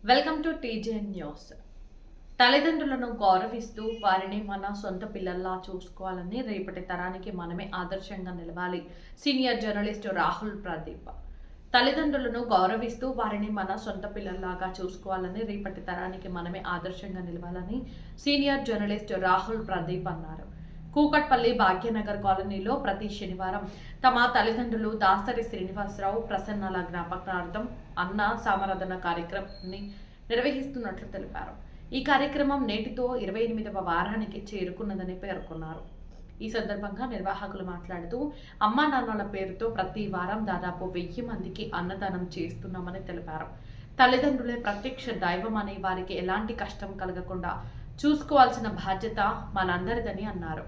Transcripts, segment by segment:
Welcome to TJ news. తల్లిదండ్రులను గౌరవిస్తూ వారిని మన సొంత పిల్లల్లా చూసుకోవాలని, రేపటి తరానికి మనమే ఆదర్శంగా నిలవాలి. Senior journalist Rahul Pradeep. తల్లిదండ్రులను గౌరవిస్తూ వారిని మన సొంత పిల్లల్లాగా చూసుకోవాలని, రేపటి తరానికి మనమే ఆదర్శంగా నిలవాలని సీనియర్ జర్నలిస్ట్ రాహుల్ ప్రదీప్ అన్నారు. కూకట్పల్లి భాగ్యనగర్ కాలనీలో ప్రతి శనివారం తమ తల్లిదండ్రులు దాసరి శ్రీనివాసరావు ప్రసన్నల జ్ఞాపకార్థం అన్న సామరాధన కార్యక్రమాన్ని నిర్వహిస్తున్నట్లు తెలిపారు. ఈ కార్యక్రమం నేటితో 28వ వారానికి చేరుకున్నదని పేర్కొన్నారు. ఈ సందర్భంగా నిర్వాహకులు మాట్లాడుతూ అమ్మా నాన్నల పేరుతో ప్రతి వారం దాదాపు 1000 మందికి అన్నదానం చేస్తున్నామని తెలిపారు. తల్లిదండ్రులే ప్రత్యక్ష దైవం అని, వారికి ఎలాంటి కష్టం కలగకుండా చూసుకోవాల్సిన బాధ్యత మనందరిదని అన్నారు.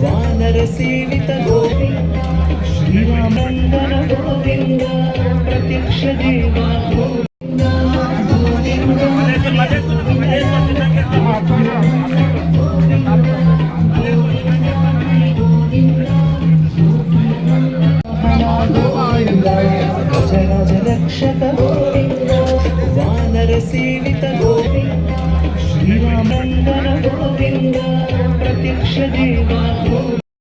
వానర సేవిత గోవింద శ్రీరామందన గోవింద ప్రత్యక్ష దేవ గోవింద గజరాజ రక్షక గోవింద వానర సేవిత గోవింద శ్రీరామందన గోవింద ప్రత్యక్ష దేవ